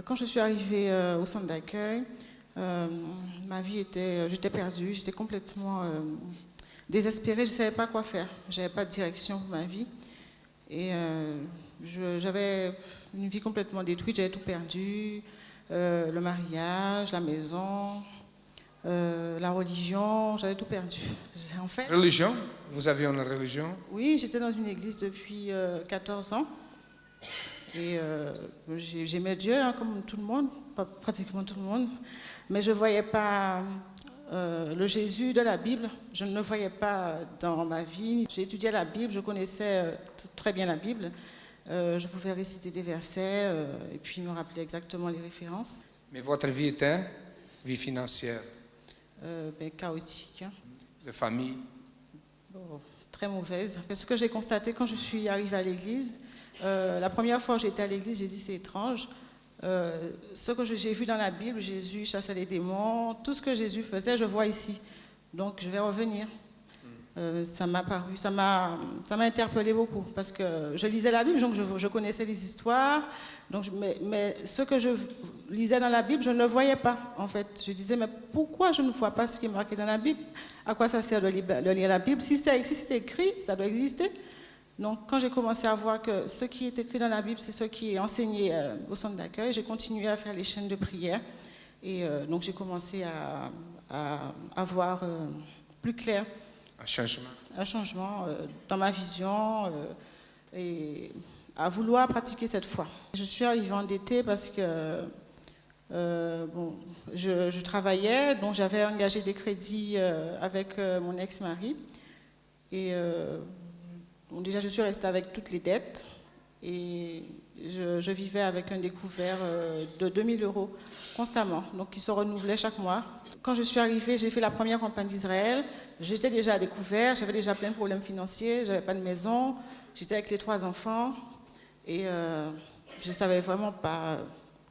Quand je suis arrivée au centre d'accueil, ma vie j'étais perdue, j'étais complètement désespérée, je ne savais pas quoi faire. Je n'avais pas de direction pour ma vie. Et j'avais une vie complètement détruite, j'avais tout perdu, le mariage, la maison, la religion, j'avais tout perdu. En fait, Religion? Vous aviez une religion? oui, j'étais dans une église depuis 14 ans. Et j'aimais Dieu, hein, comme tout le monde, pas pratiquement tout le monde, mais je ne voyais pas le Jésus de la Bible, je ne le voyais pas dans ma vie. J'ai étudié la Bible, je connaissais très bien la Bible, je pouvais réciter des versets et puis me rappeler exactement les références. Mais votre vie était vie financière? Chaotique. Hein. De famille? Bon, très mauvaise. Ce que j'ai constaté quand je suis arrivée à l'église, la première fois que j'étais à l'église, j'ai dit c'est étrange. Ce que j'ai vu dans la Bible, Jésus chassait les démons, tout ce que Jésus faisait, je vois ici. Donc je vais revenir. Ça m'a paru, ça m'a interpellé beaucoup parce que je lisais la Bible, donc je connaissais les histoires. Donc, mais ce que je lisais dans la Bible, je ne le voyais pas en fait. Je disais mais pourquoi je ne vois pas ce qui est marqué dans la Bible? À quoi ça sert de lire la Bible? Si c'est écrit, ça doit exister. Donc, quand j'ai commencé à voir que ce qui est écrit dans la Bible, c'est ce qui est enseigné au centre d'accueil, j'ai continué à faire les chaînes de prière. Et donc, j'ai commencé à voir plus clair. Un changement? Un changement dans ma vision et à vouloir pratiquer cette foi. Je suis arrivée endettée parce que je travaillais, donc j'avais engagé des crédits avec mon ex-mari. Et donc déjà, je suis restée avec toutes les dettes et je vivais avec un découvert de 2000 € constamment, donc qui se renouvelait chaque mois. Quand je suis arrivée, j'ai fait la première campagne d'Israël. J'étais déjà à découvert, j'avais déjà plein de problèmes financiers, je n'avais pas de maison, j'étais avec les 3 enfants et je ne savais vraiment pas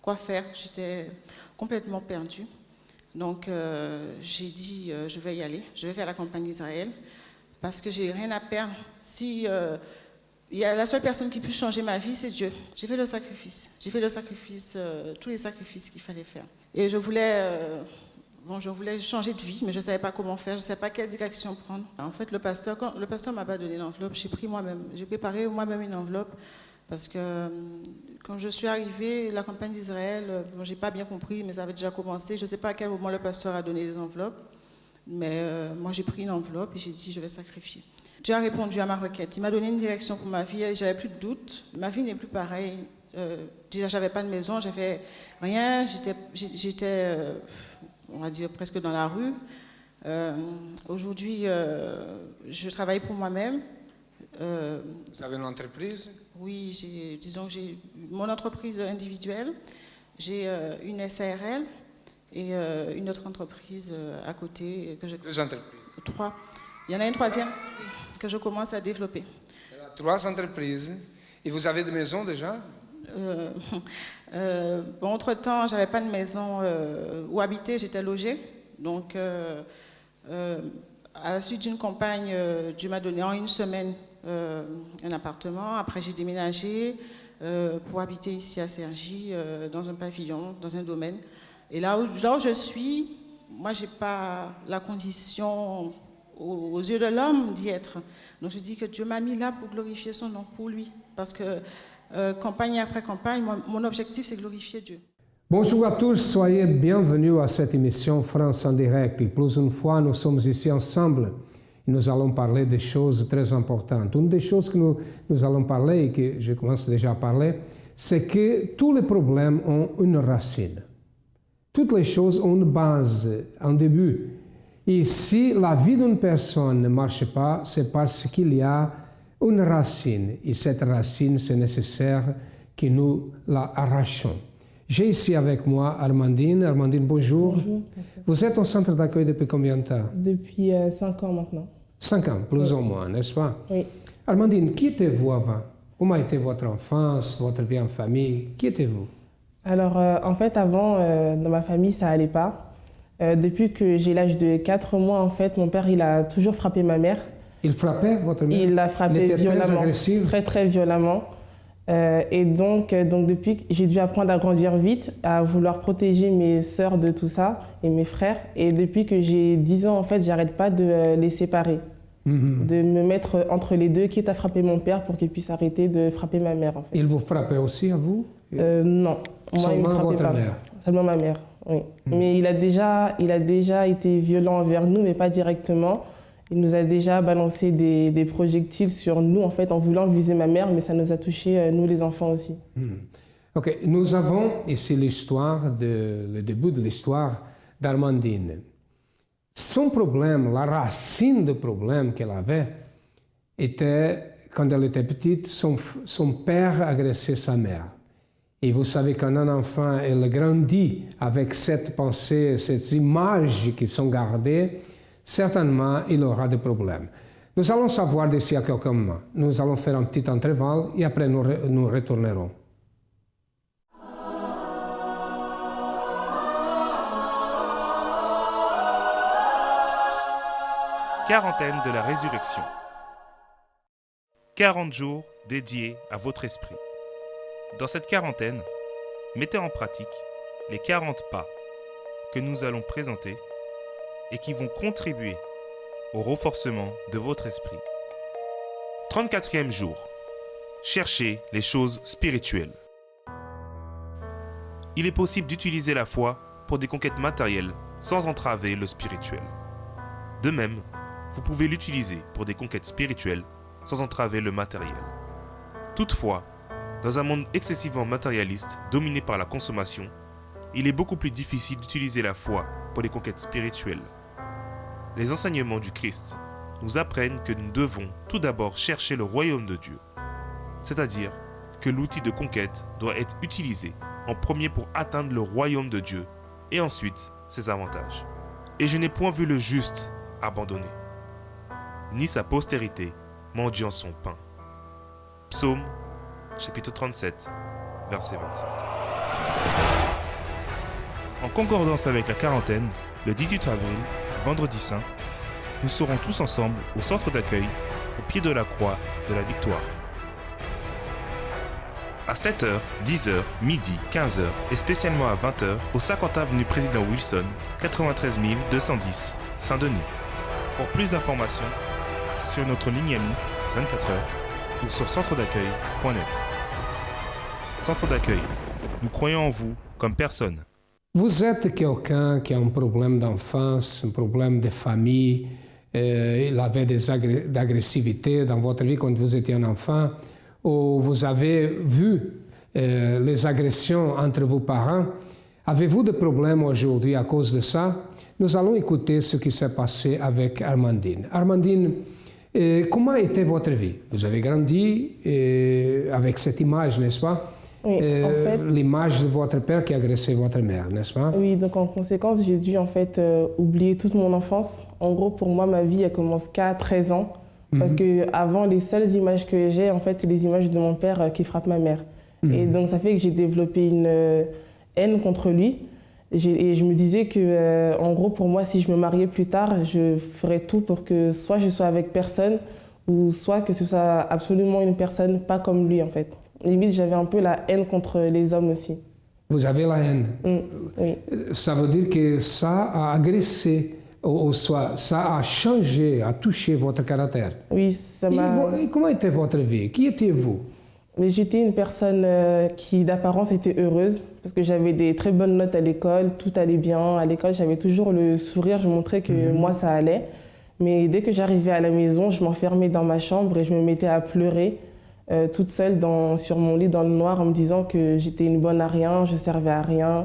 quoi faire, j'étais complètement perdue. Donc j'ai dit, je vais y aller, je vais faire la campagne d'Israël. Parce que j'ai rien à perdre. Si il y a la seule personne qui puisse changer ma vie, c'est Dieu. J'ai fait le sacrifice. J'ai fait le sacrifice, tous les sacrifices qu'il fallait faire. Et je voulais changer de vie, mais je ne savais pas comment faire, je ne savais pas quelle direction prendre. En fait, le pasteur m'a pas donné l'enveloppe. J'ai préparé moi-même une enveloppe parce que quand je suis arrivée, la campagne d'Israël, j'ai pas bien compris, mais ça avait déjà commencé. Je ne sais pas à quel moment le pasteur a donné les enveloppes. Mais moi, j'ai pris une enveloppe et j'ai dit, je vais sacrifier. Dieu a répondu à ma requête. Il m'a donné une direction pour ma vie et j'avais plus de doute. Ma vie n'est plus pareille. Déjà, j'avais pas de maison, j'avais rien. J'étais, on va dire, presque dans la rue. Aujourd'hui, je travaille pour moi-même. Vous avez une entreprise? Oui, j'ai mon entreprise individuelle. J'ai une SARL. Et une autre entreprise à côté. Deux entreprises? 3. Il y en a une troisième que je commence à développer. Il y a 3 entreprises. Et vous avez des maisons déjà? Entre-temps, je n'avais pas de maison où habiter, j'étais logée. Donc, à la suite d'une campagne, Dieu m'a donné en une semaine un appartement. Après, j'ai déménagé pour habiter ici à Cergy, dans un pavillon, dans un domaine. Et là où je suis, moi, je n'ai pas la condition aux yeux de l'homme d'y être. Donc, je dis que Dieu m'a mis là pour glorifier son nom, pour lui. Parce que campagne après campagne, mon objectif, c'est glorifier Dieu. Bonjour à tous, soyez bienvenus à cette émission France en direct. Et plus une fois, nous sommes ici ensemble et nous allons parler de choses très importantes. Une des choses que nous allons parler et que je commence déjà à parler, c'est que tous les problèmes ont une racine. Toutes les choses ont une base, un début. Et si la vie d'une personne ne marche pas, c'est parce qu'il y a une racine. Et cette racine, c'est nécessaire que nous la arrachons. J'ai ici avec moi Armandine. Armandine, bonjour. Bonjour. Vous êtes au centre d'accueil depuis combien de temps? Depuis 5 ans maintenant. 5 ans, plus ou moins, n'est-ce pas? Oui. Armandine, qui étiez-vous avant? Comment était votre enfance, votre vie en famille? Qui étiez-vous? Alors, en fait, avant, dans ma famille, ça allait pas. Depuis que j'ai l'âge de 4 mois, en fait, mon père, il a toujours frappé ma mère. Il frappait votre mère? Il l'a frappée violemment. Très agressif? Très, très violemment. Et donc depuis, j'ai dû apprendre à grandir vite, à vouloir protéger mes sœurs de tout ça et mes frères. Et depuis que j'ai 10 ans, en fait, j'arrête pas de les séparer, de me mettre entre les deux, quitte à frapper mon père pour qu'il puisse arrêter de frapper ma mère. En fait. Il vous frappait aussi à vous? Non, moi il me frappait votre pas. mère? Seulement ma mère, oui. Mais il a déjà été violent envers nous, mais pas directement. Il nous a déjà balancé des projectiles sur nous, en fait, en voulant viser ma mère, mais ça nous a touchés, nous les enfants aussi. Ok, nous avons ici le début de l'histoire d'Armandine. Son problème, la racine du problème qu'elle avait, était, quand elle était petite, son père agressait sa mère. Et vous savez, quand un enfant elle grandit avec cette pensée, ces images qui sont gardées, certainement, il aura des problèmes. Nous allons savoir d'ici à quelques moments. Nous allons faire un petit intervalle et après nous retournerons. Quarantaine de la résurrection. 40 jours dédiés à votre esprit. Dans cette quarantaine, mettez en pratique les 40 pas que nous allons présenter et qui vont contribuer au renforcement de votre esprit. 34e jour. Cherchez les choses spirituelles. Il est possible d'utiliser la foi pour des conquêtes matérielles sans entraver le spirituel. De même, vous pouvez l'utiliser pour des conquêtes spirituelles sans entraver le matériel. Toutefois, dans un monde excessivement matérialiste dominé par la consommation, il est beaucoup plus difficile d'utiliser la foi pour les conquêtes spirituelles. Les enseignements du Christ nous apprennent que nous devons tout d'abord chercher le royaume de Dieu, c'est-à-dire que l'outil de conquête doit être utilisé en premier pour atteindre le royaume de Dieu et ensuite ses avantages. Et je n'ai point vu le juste abandonné, ni sa postérité mendiant son pain. Psaume, chapitre 37, verset 25. En concordance avec la quarantaine, le 18 avril, vendredi saint, nous serons tous ensemble au centre d'accueil, au pied de la croix de la Victoire. À 7h, 10h, midi, 15h et spécialement à 20h au 50 avenue Président Wilson, 93 210, Saint-Denis. Pour plus d'informations, sur notre ligne amie 24h ou sur centredaccueil.net. Centre d'accueil, nous croyons en vous comme personne. Vous êtes quelqu'un qui a un problème d'enfance, un problème de famille, il avait des agressivité dans votre vie quand vous étiez un enfant, ou vous avez vu les agressions entre vos parents. Avez-vous des problèmes aujourd'hui à cause de ça? Nous allons écouter ce qui s'est passé avec Armandine. Armandine, comment était votre vie? Vous avez grandi avec cette image, n'est-ce pas? Oui, en fait, l'image de votre père qui agressait votre mère, n'est-ce pas? Oui, donc en conséquence, j'ai dû en fait oublier toute mon enfance. En gros, pour moi, ma vie, elle commence qu'à 13 ans. Parce qu'avant, les seules images que j'ai, en fait, c'est les images de mon père qui frappe ma mère. Et donc, ça fait que j'ai développé une haine contre lui. Et je me disais que, en gros, pour moi, si je me mariais plus tard, je ferais tout pour que soit je sois avec personne, ou soit que ce soit absolument une personne pas comme lui, en fait. Limite, j'avais un peu la haine contre les hommes aussi. Vous avez la haine? Oui. Ça veut dire que ça a agressé, ou soit ça a changé, a touché votre caractère? Oui, ça m'a... Et comment était votre vie? Qui étiez-vous? Mais j'étais une personne qui d'apparence était heureuse parce que j'avais des très bonnes notes à l'école, tout allait bien. À l'école, j'avais toujours le sourire, je montrais que moi, ça allait. Mais dès que j'arrivais à la maison, je m'enfermais dans ma chambre et je me mettais à pleurer toute seule sur mon lit dans le noir en me disant que j'étais une bonne à rien, je servais à rien,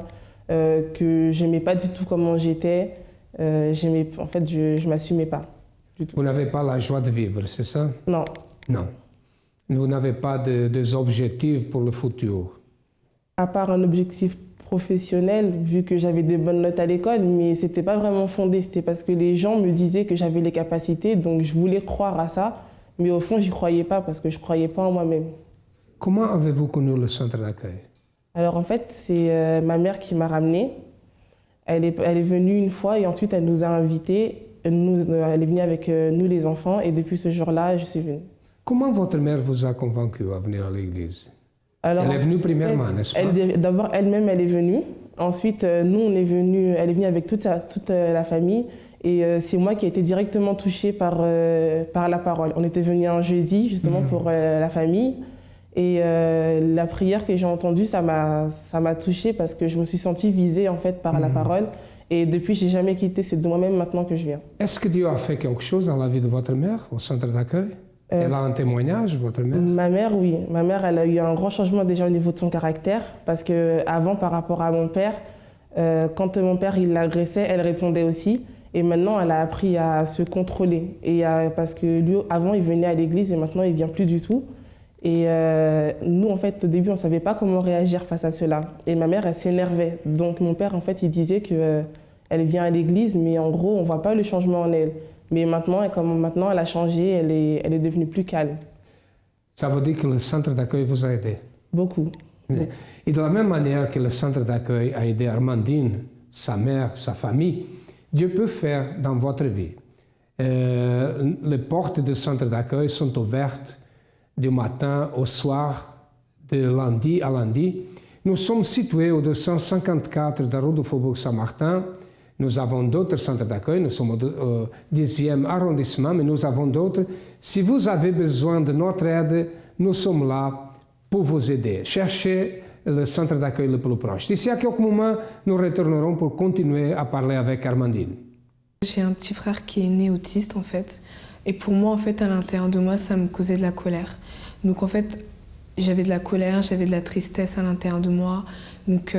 que j'aimais pas du tout comment j'étais. En fait, je m'assumais pas du tout. Vous n'avez pas la joie de vivre, c'est ça? Non. Non. Vous n'avez pas des objectifs pour le futur? À part un objectif professionnel, vu que j'avais des bonnes notes à l'école, mais c'était pas vraiment fondé. C'était parce que les gens me disaient que j'avais les capacités, donc je voulais croire à ça. Mais au fond, j'y croyais pas parce que je croyais pas en moi-même. Comment avez-vous connu le centre d'accueil? Alors en fait, c'est ma mère qui m'a ramenée. Elle est venue une fois et ensuite elle nous a invités. Elle est venue avec nous les enfants et depuis ce jour-là, je suis venue. Comment votre mère vous a convaincu à venir à l'église? Alors, elle est venue premièrement, n'est-ce pas? D'abord, elle-même, elle est venue. Ensuite, nous, on est venus, elle est venue avec toute la famille. Et c'est moi qui ai été directement touchée par la parole. On était venus un jeudi, justement, pour la famille. Et la prière que j'ai entendue, ça m'a touchée parce que je me suis sentie visée, en fait, par la parole. Et depuis, je n'ai jamais quitté. C'est de moi-même maintenant que je viens. Est-ce que Dieu a fait quelque chose dans la vie de votre mère, au centre d'accueil? Elle a un témoignage, votre mère? Ma mère, oui. Ma mère, elle a eu un grand changement déjà au niveau de son caractère. Parce qu'avant, par rapport à mon père, quand mon père il l'agressait, elle répondait aussi. Et maintenant, elle a appris à se contrôler. Parce que lui, avant, il venait à l'église et maintenant, il ne vient plus du tout. Et nous, en fait, au début, on ne savait pas comment réagir face à cela. Et ma mère, elle s'énervait. Donc mon père, en fait, il disait qu'elle vient à l'église, mais en gros, on ne voit pas le changement en elle. Mais maintenant, comme maintenant, elle a changé, elle est devenue plus calme. Ça veut dire que le centre d'accueil vous a aidé? Beaucoup. Et de la même manière que le centre d'accueil a aidé Armandine, sa mère, sa famille, Dieu peut faire dans votre vie. Les portes du centre d'accueil sont ouvertes du matin au soir, de lundi à lundi. Nous sommes situés au 254 de la rue du Faubourg Saint-Martin. Nous avons d'autres centres d'accueil, nous sommes au 10e arrondissement, mais nous avons d'autres. Si vous avez besoin de notre aide, nous sommes là pour vous aider. Cherchez le centre d'accueil le plus proche. D'ici à quelques moments, nous retournerons pour continuer à parler avec Armandine. J'ai un petit frère qui est né autiste en fait. Et pour moi, en fait, à l'intérieur de moi, ça me causait de la colère. Donc en fait, j'avais de la colère, j'avais de la tristesse à l'intérieur de moi. Donc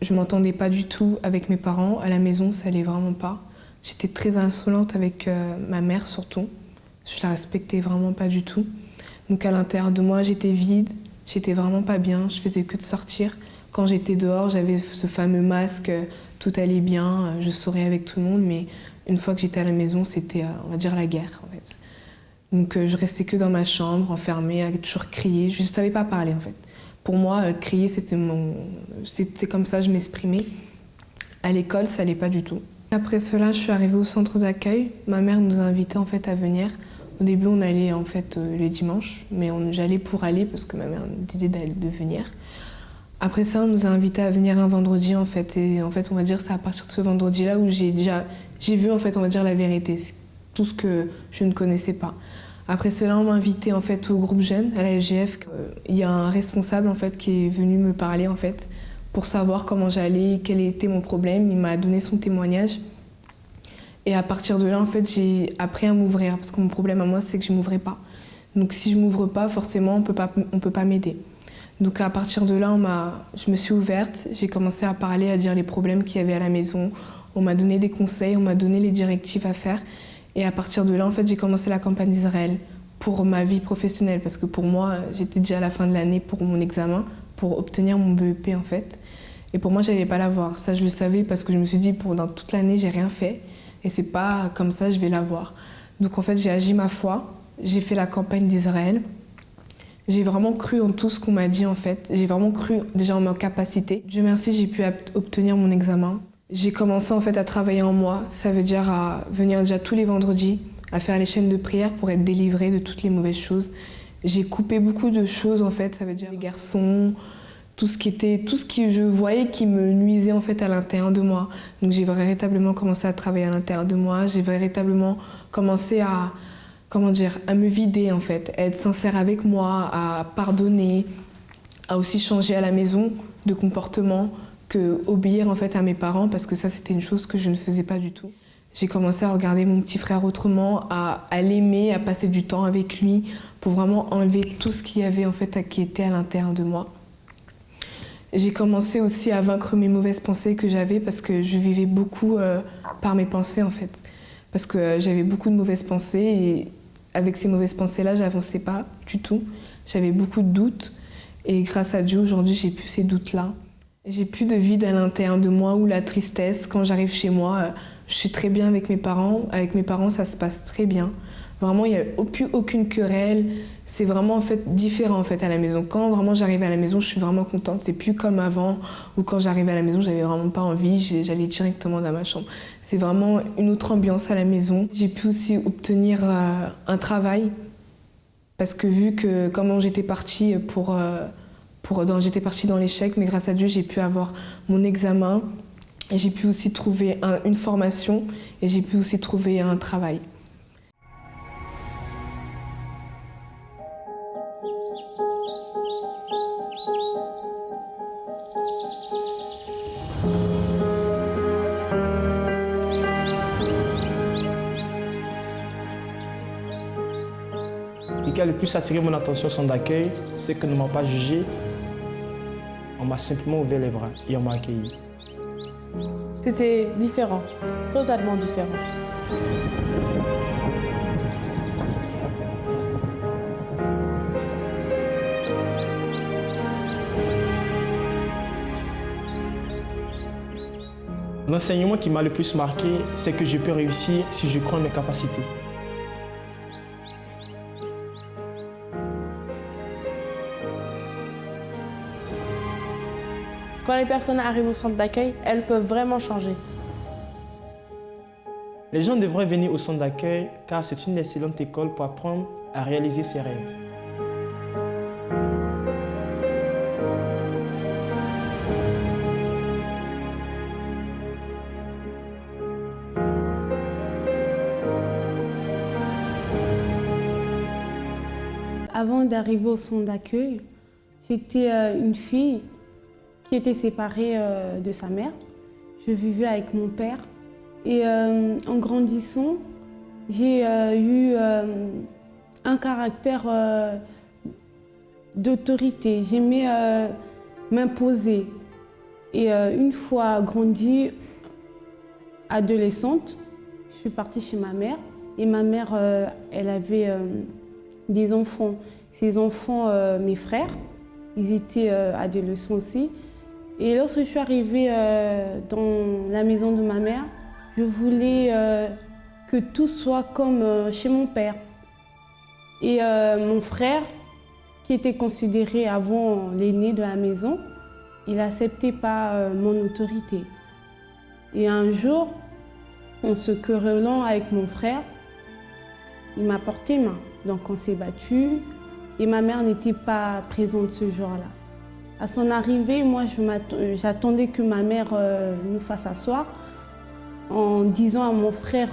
je m'entendais pas du tout avec mes parents. À la maison, ça allait vraiment pas. J'étais très insolente avec ma mère surtout. Je la respectais vraiment pas du tout. Donc à l'intérieur de moi, j'étais vide, j'étais vraiment pas bien. Je faisais que de sortir. Quand j'étais dehors, j'avais ce fameux masque, tout allait bien, je souriais avec tout le monde, mais une fois que j'étais à la maison, c'était, on va dire, la guerre, en fait. Donc je restais que dans ma chambre, enfermée, à toujours crier. Je ne savais pas parler, en fait. Pour moi, crier, c'était comme ça, je m'exprimais. À l'école, ça n'allait pas du tout. Après cela, je suis arrivée au centre d'accueil. Ma mère nous a invités, en fait, à venir. Au début, on allait, en fait, les dimanches, mais j'allais pour aller, parce que ma mère nous disait de venir. Après ça, on nous a invités à venir un vendredi, en fait. Et en fait, on va dire, c'est à partir de ce vendredi-là où j'ai vu, en fait, on va dire la vérité, tout ce que je ne connaissais pas. Après cela, on m'a invité, en fait, au groupe jeune, à la FGF. Il y a un responsable, en fait, qui est venu me parler, en fait, pour savoir comment j'allais, quel était mon problème. Il m'a donné son témoignage. Et à partir de là, en fait, j'ai appris à m'ouvrir, parce que mon problème à moi, c'est que je ne m'ouvrais pas. Donc si je ne m'ouvre pas, forcément, on peut pas m'aider. Donc à partir de là, je me suis ouverte, j'ai commencé à parler, à dire les problèmes qu'il y avait à la maison. On m'a donné des conseils, on m'a donné les directives à faire. Et à partir de là, en fait, j'ai commencé la campagne d'Israël pour ma vie professionnelle. Parce que pour moi, j'étais déjà à la fin de l'année pour mon examen, pour obtenir mon BEP en fait. Et pour moi, je n'allais pas l'avoir. Ça, je le savais parce que je me suis dit, dans toute l'année, j'ai rien fait. Et c'est pas comme ça, je vais l'avoir. Donc en fait, j'ai agi ma foi, j'ai fait la campagne d'Israël. J'ai vraiment cru en tout ce qu'on m'a dit en fait. J'ai vraiment cru déjà en ma capacité. Dieu merci, j'ai pu obtenir mon examen. J'ai commencé en fait à travailler en moi. Ça veut dire à venir déjà tous les vendredis, à faire les chaînes de prière pour être délivrée de toutes les mauvaises choses. J'ai coupé beaucoup de choses en fait. Ça veut dire les garçons, tout ce qui je voyais qui me nuisait en fait à l'intérieur de moi. Donc j'ai véritablement commencé à travailler à l'intérieur de moi. J'ai véritablement commencé à me vider en fait, à être sincère avec moi, à pardonner, à aussi changer à la maison de comportement, que obéir en fait à mes parents, parce que ça c'était une chose que je ne faisais pas du tout. J'ai commencé à regarder mon petit frère autrement, à l'aimer, à passer du temps avec lui, pour vraiment enlever tout ce qu'il y avait en fait qui était à l'intérieur de moi. J'ai commencé aussi à vaincre mes mauvaises pensées que j'avais, parce que je vivais beaucoup par mes pensées en fait. Parce que j'avais beaucoup de mauvaises pensées et avec ces mauvaises pensées-là, j'avançais pas du tout. J'avais beaucoup de doutes et grâce à Dieu, aujourd'hui, j'ai plus ces doutes-là. J'ai plus de vide à l'intérieur de moi ou la tristesse. Quand j'arrive chez moi, je suis très bien avec mes parents. Avec mes parents, ça se passe très bien. Vraiment, il n'y a plus aucune querelle. C'est vraiment en fait différent en fait à la maison. Quand vraiment j'arrive à la maison, je suis vraiment contente. C'est plus comme avant où quand j'arrivais à la maison, j'avais vraiment pas envie. J'allais directement dans ma chambre. C'est vraiment une autre ambiance à la maison. J'ai pu aussi obtenir un travail parce que vu que comment j'étais partie J'étais partie dans l'échec, mais grâce à Dieu, j'ai pu avoir mon examen et j'ai pu aussi trouver une formation et j'ai pu aussi trouver un travail. Ce qui a le plus attiré mon attention au centre d'accueil, c'est qu'on ne m'a pas jugé. On m'a simplement ouvert les bras et on m'a accueilli. C'était différent, totalement différent. L'enseignement qui m'a le plus marqué, c'est que je peux réussir si je crois en mes capacités. Quand les personnes arrivent au centre d'accueil, elles peuvent vraiment changer. Les gens devraient venir au centre d'accueil car c'est une excellente école pour apprendre à réaliser ses rêves. Avant d'arriver au centre d'accueil, j'étais une fille qui était séparée de sa mère. Je vivais avec mon père. Et en grandissant, j'ai eu un caractère d'autorité. J'aimais m'imposer. Et une fois grandie, adolescente, je suis partie chez ma mère. Et ma mère, elle avait des enfants. Ces enfants, mes frères, ils étaient adolescents aussi. Et lorsque je suis arrivée dans la maison de ma mère, je voulais que tout soit comme chez mon père. Et mon frère, qui était considéré avant l'aîné de la maison, il n'acceptait pas mon autorité. Et un jour, en se querellant avec mon frère, il m'a porté main. Donc on s'est battu et ma mère n'était pas présente ce jour-là. À son arrivée, moi, j'attendais que ma mère nous fasse asseoir en disant à mon frère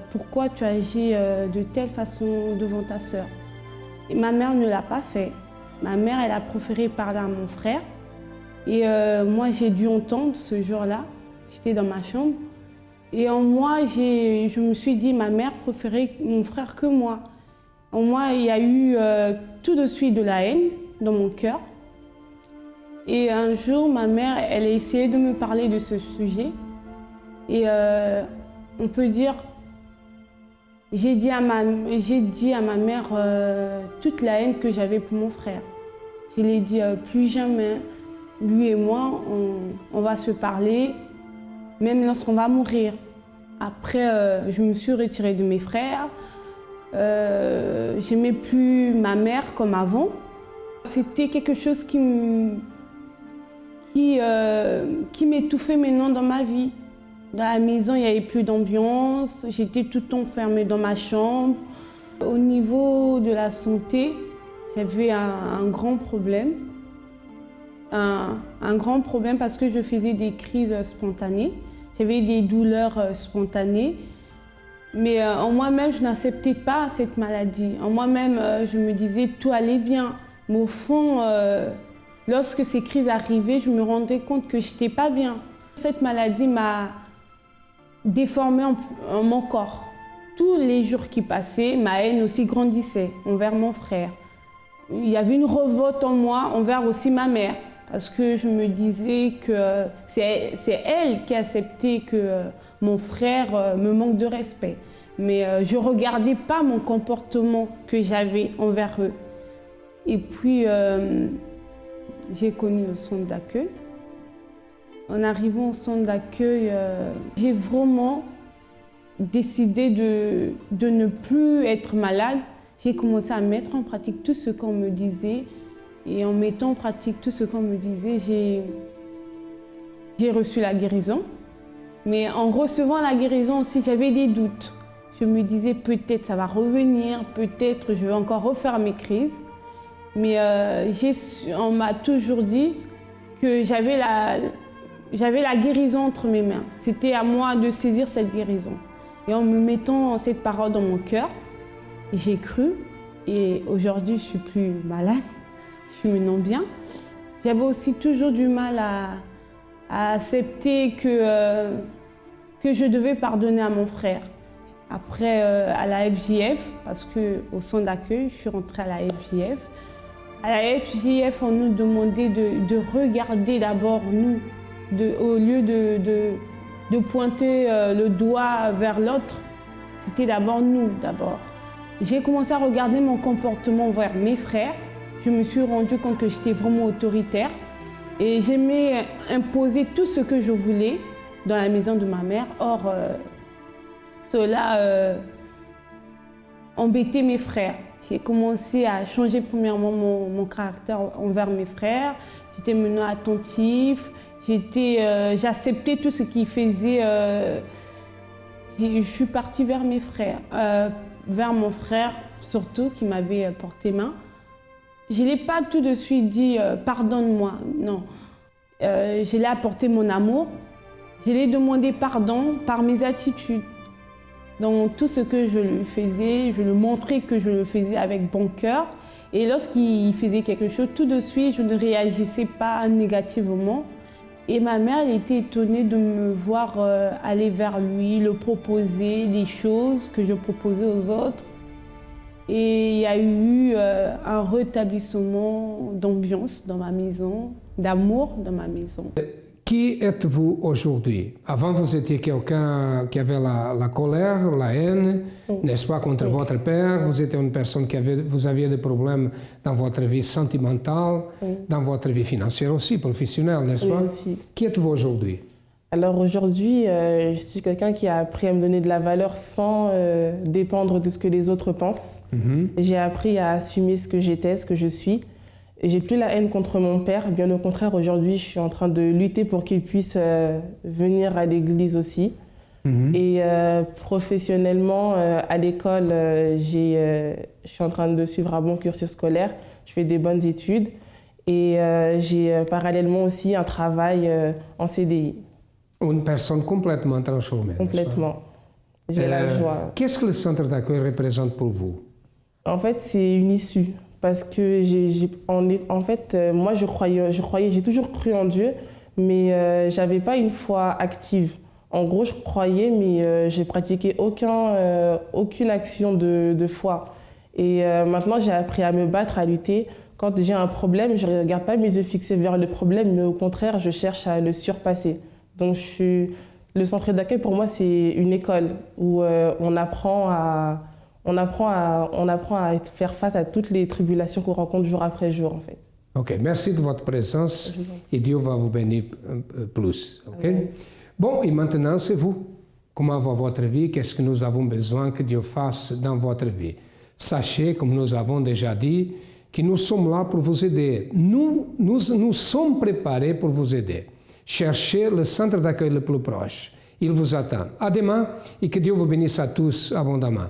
« Pourquoi tu agis de telle façon devant ta sœur ?» Et ma mère ne l'a pas fait. Ma mère, elle a préféré parler à mon frère. Et moi, j'ai dû entendre ce jour-là. J'étais dans ma chambre. Et en moi, je me suis dit « Ma mère préférait mon frère que moi ». En moi, il y a eu tout de suite de la haine dans mon cœur. Et un jour, ma mère, elle a essayé de me parler de ce sujet. Et on peut dire, j'ai dit à ma mère toute la haine que j'avais pour mon frère. Je lui ai dit, plus jamais, lui et moi, on va se parler, même lorsqu'on va mourir. Après, je me suis retirée de mes frères. J'aimais plus ma mère comme avant. C'était quelque chose qui m'étouffait maintenant dans ma vie. Dans la maison, il n'y avait plus d'ambiance. J'étais tout le temps enfermée dans ma chambre. Au niveau de la santé, j'avais un grand problème. Un grand problème parce que je faisais des crises spontanées. J'avais des douleurs spontanées. Mais en moi-même, je n'acceptais pas cette maladie. En moi-même, je me disais tout allait bien. Mais au fond, lorsque ces crises arrivaient, je me rendais compte que je n'étais pas bien. Cette maladie m'a déformée mon corps. Tous les jours qui passaient, ma haine aussi grandissait envers mon frère. Il y avait une révolte en moi envers aussi ma mère. Parce que je me disais que c'est elle qui acceptait que mon frère me manque de respect. Mais je ne regardais pas mon comportement que j'avais envers eux. Et puis, j'ai connu le centre d'accueil. En arrivant au centre d'accueil, j'ai vraiment décidé de ne plus être malade. J'ai commencé à mettre en pratique tout ce qu'on me disait. Et en mettant en pratique tout ce qu'on me disait, j'ai reçu la guérison. Mais en recevant la guérison aussi, j'avais des doutes. Je me disais peut-être ça va revenir, peut-être je vais encore refaire mes crises. Mais on m'a toujours dit que j'avais la guérison entre mes mains. C'était à moi de saisir cette guérison. Et en me mettant cette parole dans mon cœur, j'ai cru. Et aujourd'hui, je ne suis plus malade. Je suis maintenant bien. J'avais aussi toujours du mal à accepter que je devais pardonner à mon frère. Après, à la FJF, parce qu'au centre d'accueil, je suis rentrée à la FJF. À la FJF, on nous demandait de regarder d'abord nous, au lieu de pointer le doigt vers l'autre, c'était d'abord nous, d'abord. J'ai commencé à regarder mon comportement envers mes frères. Je me suis rendu compte que j'étais vraiment autoritaire et j'aimais imposer tout ce que je voulais dans la maison de ma mère. Or, cela embêtait mes frères. J'ai commencé à changer premièrement mon caractère envers mes frères. J'étais maintenant attentif. J'acceptais tout ce qu'ils faisaient. Je suis partie vers mes frères, vers mon frère surtout qui m'avait porté main. Je ne l'ai pas tout de suite dit « pardonne-moi », non. Je l'ai apporté mon amour. Je lui ai demandé pardon par mes attitudes. Dans tout ce que je lui faisais, je lui montrais que je le faisais avec bon cœur. Et lorsqu'il faisait quelque chose, tout de suite, je ne réagissais pas négativement. Et ma mère elle était étonnée de me voir aller vers lui, le proposer des choses que je proposais aux autres. Et il y a eu un rétablissement d'ambiance dans ma maison, d'amour dans ma maison. Qui êtes-vous aujourd'hui? Avant, vous étiez quelqu'un qui avait la colère, la haine, n'est-ce pas, contre votre père. Vous étiez une personne vous aviez des problèmes dans votre vie sentimentale, dans votre vie financière aussi, professionnelle, n'est-ce pas? Aussi. Qui êtes-vous aujourd'hui? Alors aujourd'hui, je suis quelqu'un qui a appris à me donner de la valeur sans dépendre de ce que les autres pensent. J'ai appris à assumer ce que j'étais, ce que je suis. J'ai plus la haine contre mon père, bien au contraire, aujourd'hui, je suis en train de lutter pour qu'il puisse venir à l'église aussi. Et professionnellement, à l'école, je suis en train de suivre un bon cursus scolaire, je fais des bonnes études et j'ai parallèlement aussi un travail en CDI. Une personne complètement transformée. Complètement. J'ai la joie. Qu'est-ce que le centre d'accueil représente pour vous? En fait, c'est une issue. Parce que moi, je croyais, j'ai toujours cru en Dieu, mais je n'avais pas une foi active. En gros, je croyais, mais je pratiquais aucune action de foi. Et maintenant, j'ai appris à me battre, à lutter. Quand j'ai un problème, je ne regarde pas mes yeux fixés vers le problème, mais au contraire, je cherche à le surpasser. Donc, le centre d'accueil, pour moi, c'est une école où on apprend à faire face à toutes les tribulations qu'on rencontre jour après jour, en fait. Ok, merci de votre présence et Dieu va vous bénir plus. Okay? Bon, et maintenant, c'est vous. Comment va votre vie? Qu'est-ce que nous avons besoin que Dieu fasse dans votre vie? Sachez, comme nous avons déjà dit, que nous sommes là pour vous aider. Nous sommes préparés pour vous aider. Cherchez le centre d'accueil le plus proche. Il vous attend. À demain et que Dieu vous bénisse à tous abondamment.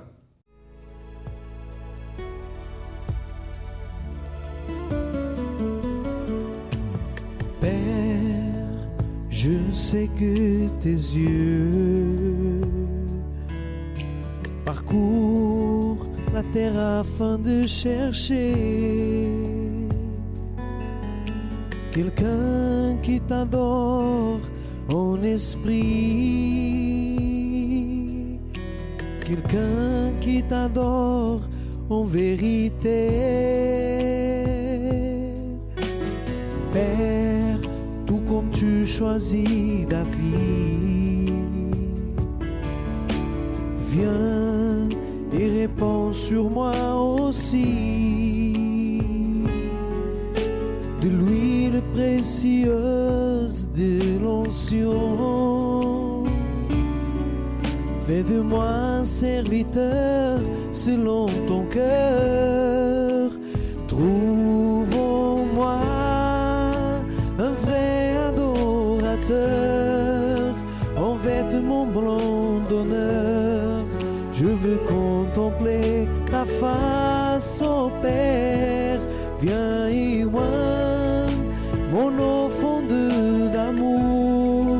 Je sais que tes yeux parcourent la terre afin de chercher quelqu'un qui t'adore en esprit, quelqu'un qui t'adore en vérité. Père, tout comme tu choisis David, viens et répands sur moi aussi de l'huile précieuse de l'onction. Fais de moi un serviteur selon ton cœur. Trouve en moi un vrai adorateur, en vêtements blancs d'honneur. Je veux contempler ta face, ô Père. viens y oint mon offrande d'amour,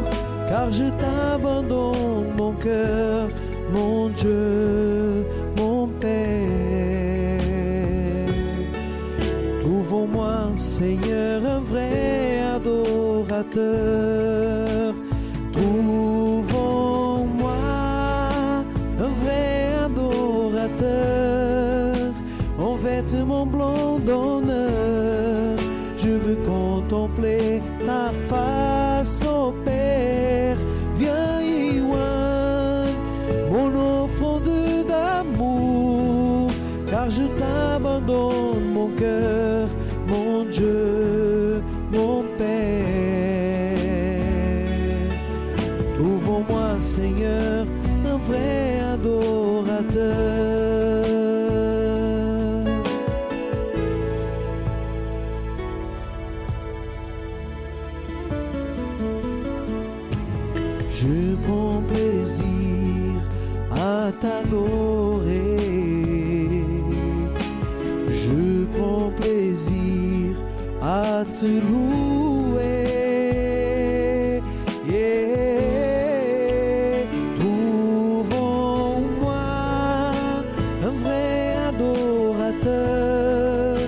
car je t'abandonne mon cœur, mon Dieu, mon Père. Trouve en moi, Seigneur, un vrai adorateur. Trouve en moi un vrai adorateur, en vêtements blancs d'honneur. Je veux contempler ta face, ô Père. Viens y oindre mon offrande d'amour, car je t'abandonne mon cœur, mon Dieu, mon Père. Trouve en moi, Seigneur, un vrai adorateur. Je prends plaisir à t'adorer. Je prends plaisir à te louer. Yeah. Trouve en moi un vrai adorateur,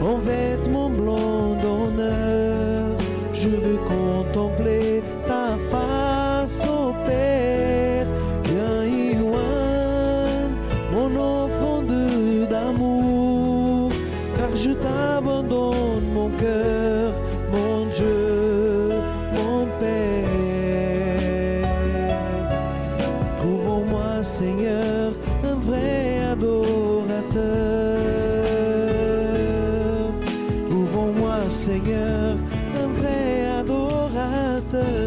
en vêtements blancs d'honneur. Je veux contempler ta face, ô Père. Viens y oindre mon offrande d'amour, car je t'abandonne mon cœur, mon Dieu, mon Père. Trouve en moi, Seigneur, un vrai adorateur. Trouve en moi, Seigneur, un vrai adorateur.